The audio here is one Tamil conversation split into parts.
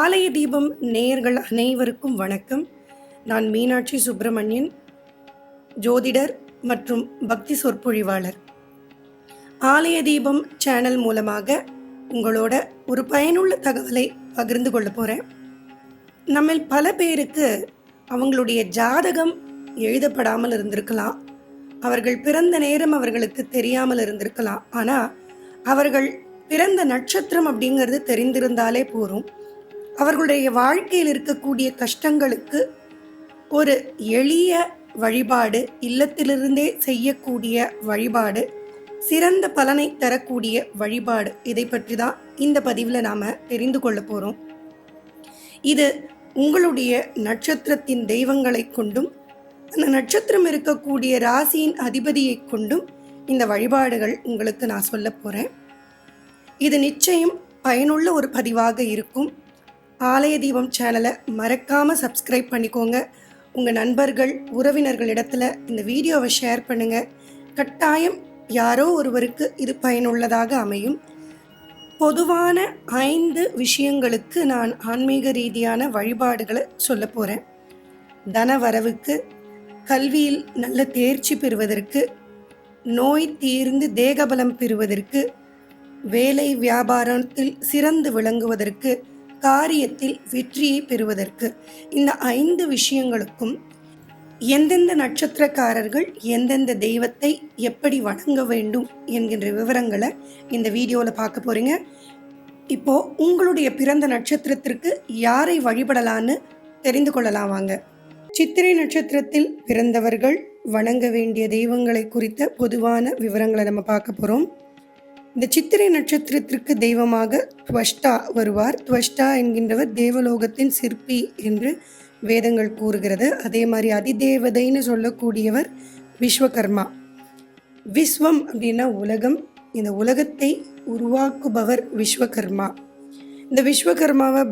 ஆலய தீபம் நேயர்கள் அனைவருக்கும் வணக்கம். நான் மீனாட்சி சுப்பிரமணியன், ஜோதிடர் மற்றும் பக்தி சொற்பொழிவாளர். ஆலய தீபம் சேனல் மூலமாக உங்களோட ஒரு பயனுள்ள தகவலை பகிர்ந்து கொள்ள போகிறேன். நம்ம பல பேருக்கு அவங்களுடைய ஜாதகம் எழுதப்படாமல் இருந்திருக்கலாம், அவர்கள் பிறந்த நேரம் அவர்களுக்கு தெரியாமல் இருந்திருக்கலாம். ஆனால் அவர்கள் பிறந்த நட்சத்திரம் அப்படிங்கிறது தெரிந்திருந்தாலே போதும், அவர்களுடைய வாழ்க்கையில் இருக்கக்கூடிய கஷ்டங்களுக்கு ஒரு எளிய வழிபாடு, இல்லத்திலிருந்தே செய்யக்கூடிய வழிபாடு, சிறந்த பலனை தரக்கூடிய வழிபாடு, இதை பற்றி தான் இந்த பதிவில் நாம் தெரிந்து கொள்ள போகிறோம். இது உங்களுடைய நட்சத்திரத்தின் தெய்வங்களை கொண்டும் அந்த நட்சத்திரம் இருக்கக்கூடிய ராசியின் அதிபதியை கொண்டும் இந்த வழிபாடுகள் உங்களுக்கு நான் சொல்ல போகிறேன். இது நிச்சயம் பயனுள்ள ஒரு பதிவாக இருக்கும். ஆலய தீபம் சேனலை மறக்காமல் சப்ஸ்கிரைப் பண்ணிக்கோங்க. உங்கள் நண்பர்கள் உறவினர்களிடத்தில் இந்த வீடியோவை ஷேர் பண்ணுங்கள். கட்டாயம் யாரோ ஒருவருக்கு இது பயனுள்ளதாக அமையும். பொதுவான 5 விஷயங்களுக்கு நான் ஆன்மீக ரீதியான வழிபாடுகளை சொல்ல போகிறேன். தன வரவுக்கு, கல்வியில் நல்ல தேர்ச்சி பெறுவதற்கு, நோய் தீர்ந்து தேகபலம் பெறுவதற்கு, வேலை வியாபாரத்தில் சிறந்து விளங்குவதற்கு, காரியத்தில் வெற்றியை பெறுவதற்கு, இந்த 5 விஷயங்களுக்கும் எந்தெந்த நட்சத்திரக்காரர்கள் எந்தெந்த தெய்வத்தை எப்படி வணங்க வேண்டும் என்கின்ற விவரங்களை இந்த வீடியோவில் பார்க்க போகிறீங்க. இப்போது உங்களுடைய பிறந்த நட்சத்திரத்திற்கு யாரை வழிபடலான்னு தெரிந்து கொள்ளலாம் வாங்க. சித்திரை நட்சத்திரத்தில் பிறந்தவர்கள் வணங்க வேண்டிய தெய்வங்களை குறித்த பொதுவான விவரங்களை நம்ம பார்க்க போகிறோம். இந்த சித்திரை நட்சத்திரத்திற்கு தெய்வமாக துவஷ்டா வருவார். துவஷ்டா என்கின்றவர் தேவலோகத்தின் சிற்பி என்று வேதங்கள் கூறுகிறது. அதே மாதிரி அதிதேவதைன்னு சொல்லக்கூடியவர் விஸ்வகர்மா. விஸ்வம் அப்படின்னா உலகம், இந்த உலகத்தை உருவாக்குபவர் விஸ்வகர்மா. இந்த விஸ்வகர்மாவை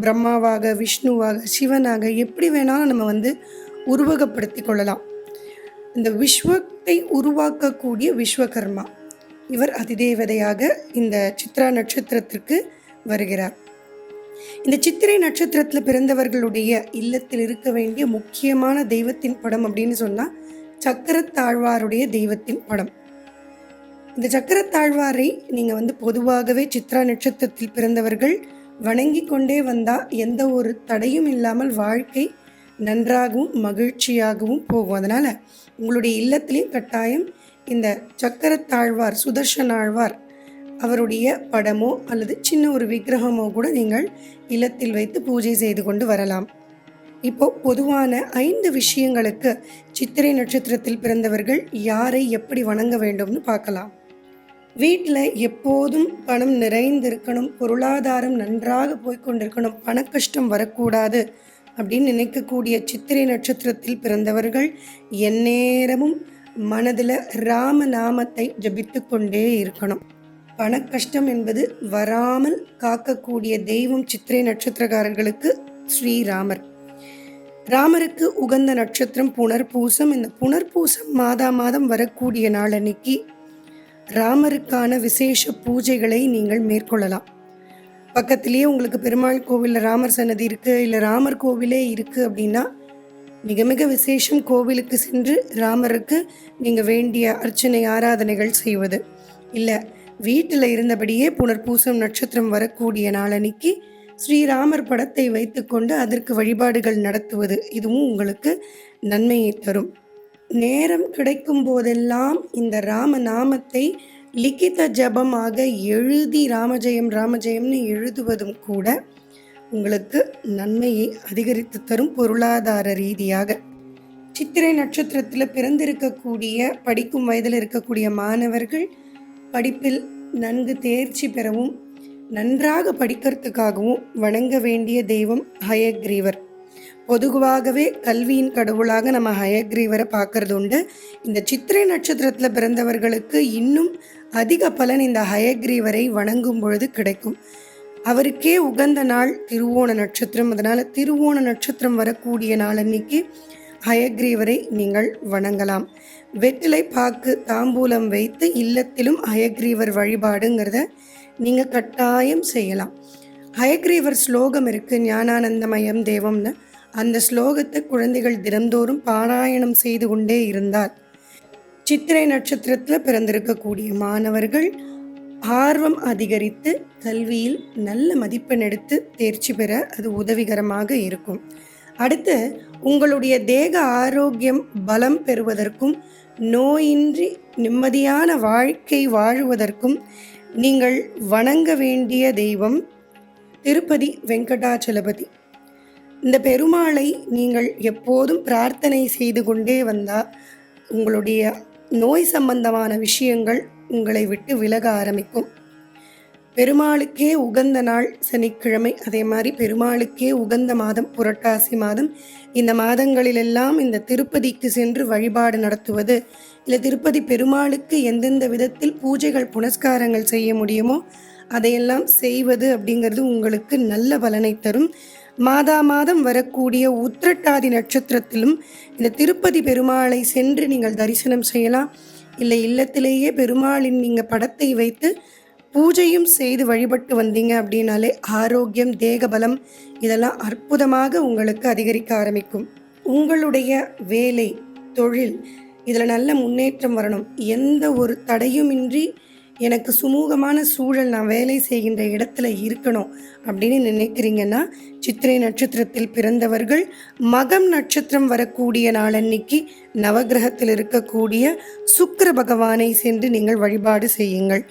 பிரம்மாவாக, விஷ்ணுவாக, சிவனாக எப்படி வேணாலும் நம்ம உருவகப்படுத்தி கொள்ளலாம். இந்த விஸ்வத்தை உருவாக்கக்கூடிய விஸ்வகர்மா இவர் அதிதேவதையாக இந்த சித்ரா நட்சத்திரத்திற்கு வருகிறார். இந்த சித்திரை நட்சத்திரத்தில் பிறந்தவர்களுடைய இல்லத்தில் இருக்க வேண்டிய முக்கியமான தெய்வத்தின் படம் அப்படின்னு சொன்னால் சக்கரத்தாழ்வாருடைய தெய்வத்தின் படம். இந்த சக்கரத்தாழ்வாரை நீங்கள் பொதுவாகவே சித்ரா நட்சத்திரத்தில் பிறந்தவர்கள் வணங்கி கொண்டே வந்தால் எந்த ஒரு தடையும் இல்லாமல் வாழ்க்கை நன்றாகவும் மகிழ்ச்சியாகவும் போகும். அதனால் உங்களுடைய இல்லத்திலையும் கட்டாயம் இந்த சக்கரத்தாழ்வார், சுதர்சனாழ்வார் அவருடைய படமோ அல்லது சின்ன ஒரு விக்கிரகமோ கூட நீங்கள் இல்லத்தில் வைத்து பூஜை செய்து கொண்டு வரலாம். இப்போது பொதுவான 5 விஷயங்களுக்கு சித்திரை நட்சத்திரத்தில் பிறந்தவர்கள் யாரை எப்படி வணங்க வேண்டும்னு பார்க்கலாம். வீட்டில் எப்போதும் பணம் நிறைந்திருக்கணும், பொருளாதாரம் நன்றாக போய்கொண்டிருக்கணும், பண கஷ்டம் வரக்கூடாது அப்படின்னு நினைக்கக்கூடிய சித்திரை நட்சத்திரத்தில் பிறந்தவர்கள் எந்நேரமும் மனதில் ராமநாமத்தை ஜபித்து கொண்டே இருக்கணும். பண கஷ்டம் என்பது வராமல் காக்கக்கூடிய தெய்வம் சித்திரை நட்சத்திரக்காரர்களுக்கு ஸ்ரீராமர். ராமருக்கு உகந்த நட்சத்திரம் புனர்பூசம். இந்த புனர்பூசம் மாதம் வரக்கூடிய நாள் அன்னைக்கு ராமருக்கான விசேஷ பூஜைகளை நீங்கள் மேற்கொள்ளலாம். பக்கத்திலேயே உங்களுக்கு பெருமாள் கோவிலில் ராமர் சன்னதி இருக்குது, இல்லை ராமர் கோவிலே இருக்குது அப்படின்னா மிக மிக விசேஷம் கோவிலுக்கு சென்று ராமருக்கு நீங்கள் வேண்டிய அர்ச்சனை ஆராதனைகள் செய்வது. இல்லை வீட்டில் இருந்தபடியே புனர்பூசம் நட்சத்திரம் வரக்கூடிய நாளன்னைக்கு ஸ்ரீராமர் படத்தை வைத்துக்கொண்டு அதற்கு வழிபாடுகள் நடத்துவது, இதுவும் உங்களுக்கு நன்மையை தரும். நேரம் கிடைக்கும் போதெல்லாம் இந்த ராமநாமத்தை லிகித ஜபமாக எழுதி ராமஜெயம் ராமஜெயம்னு எழுதுவதும் கூட உங்களுக்கு நன்மையை அதிகரித்து தரும். பொருளாதார ரீதியாக சித்திரை நட்சத்திரத்தில் பிறந்திருக்கக்கூடிய படிக்கும் வயதில் இருக்கக்கூடிய மாணவர்கள் படிப்பில் நன்கு தேர்ச்சி பெறவும் நன்றாக படிக்கிறதுக்காகவும் வணங்க வேண்டிய தெய்வம் ஹயக்ரீவர். பொதுவாகவே கல்வியின் கடவுளாக நம்ம ஹயக்ரீவரை பார்க்கறது உண்டு. இந்த சித்திரை நட்சத்திரத்தில் பிறந்தவர்களுக்கு இன்னும் அதிக பலன் இந்த ஹயக்ரீவரை வணங்கும் பொழுது கிடைக்கும். அவருக்கே உகந்த நாள் திருவோண நட்சத்திரம். அதனால் திருவோண நட்சத்திரம் வரக்கூடிய நாள் அன்னைக்கு ஹயக்ரீவரை நீங்கள் வணங்கலாம். வெற்றிலை பாக்கு தாம்பூலம் வைத்து இல்லத்திலும் ஹயக்ரீவர் வழிபாடுங்கிறத நீங்கள் கட்டாயம் செய்யலாம். ஹயக்ரீவர் ஸ்லோகம் இருக்குது, ஞானானந்தமயம் தேவம்னு. அந்த ஸ்லோகத்தை குழந்தைகள் தினந்தோறும் பாராயணம் செய்து கொண்டே இருந்தால் சித்திரை நட்சத்திரத்தில் பிறந்திருக்கக்கூடிய மாணவர்கள் ஆர்வம் அதிகரித்து கல்வியில் நல்ல மதிப்பெண் எடுத்து தேர்ச்சி பெற அது உதவிகரமாக இருக்கும். அடுத்து உங்களுடைய தேக ஆரோக்கியம் பலம் பெறுவதற்கும் நோயின்றி நிம்மதியான வாழ்க்கை வாழுவதற்கும் நீங்கள் வணங்க வேண்டிய தெய்வம் திருப்பதி வெங்கடாச்சலபதி. இந்த பெருமாளை நீங்கள் எப்போதும் பிரார்த்தனை செய்து கொண்டே வந்தால் உங்களுடைய நோய் சம்பந்தமான விஷயங்கள் உங்களை விட்டு விலக ஆரம்பிக்கும். பெருமாளுக்கே உகந்த நாள் சனிக்கிழமை, அதே மாதிரி பெருமாளுக்கே உகந்த மாதம் புரட்டாசி மாதம். இந்த மாதங்களிலெல்லாம் இந்த திருப்பதிக்கு சென்று வழிபாடு நடத்துவது, இல்லை திருப்பதி பெருமாளுக்கு எந்தெந்த விதத்தில் பூஜைகள் புனஸ்காரங்கள் செய்ய முடியுமோ அதையெல்லாம் செய்வது அப்படிங்கிறது உங்களுக்கு நல்ல பலனை தரும். மாதம் வரக்கூடிய உத்திரட்டாதி நட்சத்திரத்திலும் இந்த திருப்பதி பெருமாளை சென்று நீங்கள் தரிசனம் செய்யலாம். இல்லை இல்லத்திலேயே பெருமாளின் நீங்கள் படத்தை வைத்து பூஜையும் செய்து வழிபட்டு வந்தீங்க அப்படின்னாலே ஆரோக்கியம், தேகபலம் இதெல்லாம் அற்புதமாக உங்களுக்கு அதிகரிக்க ஆரம்பிக்கும். உங்களுடைய வேலை, தொழில் இதில் நல்ல முன்னேற்றம் வரணும், எந்த ஒரு தடையுமின்றி எனக்கு சுமூகமான சூழல், நான் வேலை செய்கின்ற இடத்துல இருக்கணும் அப்படின்னு நினைக்கிறீங்கன்னா சித்திரை நட்சத்திரத்தில் பிறந்தவர்கள் மகம் நட்சத்திரம் வரக்கூடிய நாளன்னைக்கு நவகிரகத்தில் இருக்கக்கூடிய சுக்கிர பகவானை சென்று நீங்கள் வழிபாடு செய்யுங்கள்.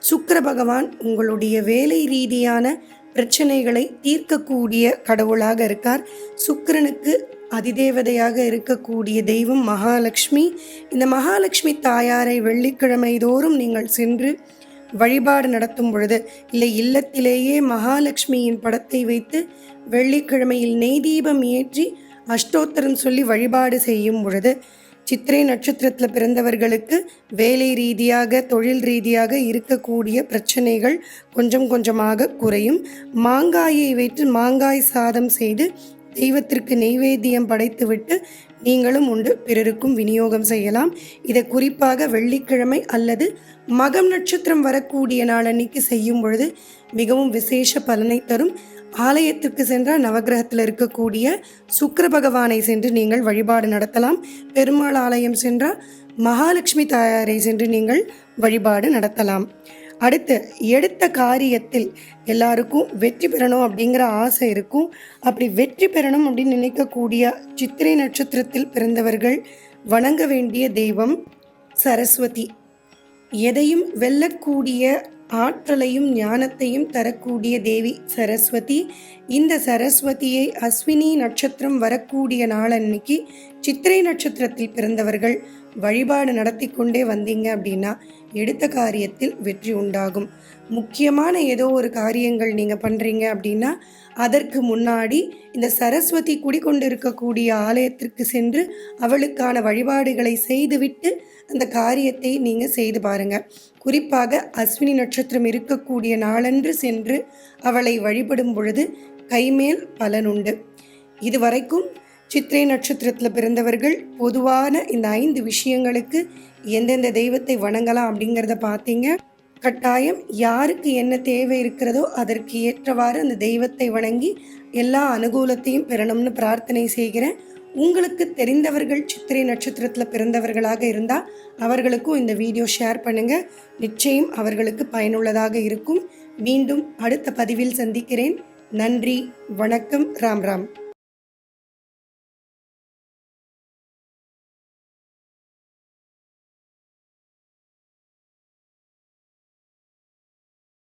சுக்கிர பகவான் உங்களுடைய வேலை ரீதியான பிரச்சனைகளை தீர்க்கக்கூடிய கடவுளாக இருக்கார். சுக்கிரனுக்கு அதிதேவதையாக இருக்கக்கூடிய தெய்வம் மகாலட்சுமி. இந்த மகாலட்சுமி தாயாரை வெள்ளிக்கிழமை தோறும் நீங்கள் சென்று வழிபாடு நடத்தும் பொழுது, இல்லை இல்லத்திலேயே மகாலட்சுமியின் படத்தை வைத்து வெள்ளிக்கிழமையில் நெய் தீபம் ஏற்றி அஷ்டோத்தரம் சொல்லி வழிபாடு செய்யும் பொழுது சித்திரை நட்சத்திரத்தில் பிறந்தவர்களுக்கு வேலை ரீதியாக, தொழில் ரீதியாக இருக்கக்கூடிய பிரச்சனைகள் கொஞ்சம் கொஞ்சமாக குறையும். மாங்காயை வைத்து மாங்காய் சாதம் செய்து தெய்வத்திற்கு நெய்வேத்தியம் படைத்துவிட்டு நீங்களும் உண்டு பிறருக்கும் விநியோகம் செய்யலாம். இதை குறிப்பாக வெள்ளிக்கிழமை அல்லது மகம் நட்சத்திரம் வரக்கூடிய நாளன்னைக்கு செய்யும் பொழுது மிகவும் விசேஷ பலனை தரும். ஆலயத்திற்கு சென்றால் நவகிரகத்தில் இருக்கக்கூடிய சுக்கிர பகவானை சென்று நீங்கள் வழிபாடு நடத்தலாம். பெருமாள் ஆலயம் சென்றால் மகாலட்சுமி தாயாரை சென்று நீங்கள் வழிபாடு நடத்தலாம். அடுத்து எடுத்த காரியத்தில் எல்லாருக்கும் வெற்றி பெறணும் அப்படிங்கிற ஆசை இருக்கும். அப்படி வெற்றி பெறணும் அப்படின்னு நினைக்கக்கூடிய சித்திரை நட்சத்திரத்தில் பிறந்தவர்கள் வணங்க வேண்டிய தெய்வம் சரஸ்வதி. எதையும் வெல்லக்கூடிய ஆற்றலையும் ஞானத்தையும் தரக்கூடிய தேவி சரஸ்வதி. இந்த சரஸ்வதியை அஸ்வினி நட்சத்திரம் வரக்கூடிய நாளன்னைக்கு சித்திரை நட்சத்திரத்தில் பிறந்தவர்கள் வழிபாடு நடத்தி கொண்டே வந்தீங்க அப்படின்னா எடுத்த காரியத்தில் வெற்றி உண்டாகும். முக்கியமான ஏதோ ஒரு காரியங்கள் நீங்கள் பண்ணுறீங்க அப்படின்னா அதற்கு முன்னாடி இந்த சரஸ்வதி குடிக்கொண்டு இருக்கக்கூடிய ஆலயத்திற்கு சென்று அவளுக்கான வழிபாடுகளை செய்துவிட்டு அந்த காரியத்தை நீங்கள் செய்து பாருங்கள். குறிப்பாக அஸ்வினி நட்சத்திரம் இருக்கக்கூடிய நாளன்று சென்று அவளை வழிபடும் பொழுது கைமேல் பலனுண்டு. இதுவரைக்கும் சித்திரை நட்சத்திரத்தில் பிறந்தவர்கள் பொதுவான இந்த 5 விஷயங்களுக்கு எந்தெந்த தெய்வத்தை வணங்கலாம் அப்படிங்கிறத பார்த்தீங்க. கட்டாயம் யாருக்கு என்ன தேவை இருக்கிறதோ அதற்கு ஏற்றவாறு அந்த தெய்வத்தை வணங்கி எல்லா அனுகூலத்தையும் பெறணும்னு பிரார்த்தனை செய்கிறேன். உங்களுக்கு தெரிந்தவர்கள் சித்திரை நட்சத்திரத்தில் பிறந்தவர்களாக இருந்தால் அவர்களுக்கும் இந்த வீடியோ ஷேர் பண்ணுங்கள். நிச்சயம் அவர்களுக்கு பயனுள்ளதாக இருக்கும். மீண்டும் அடுத்த பதிவில் சந்திக்கிறேன். நன்றி, வணக்கம், ராம் ராம்.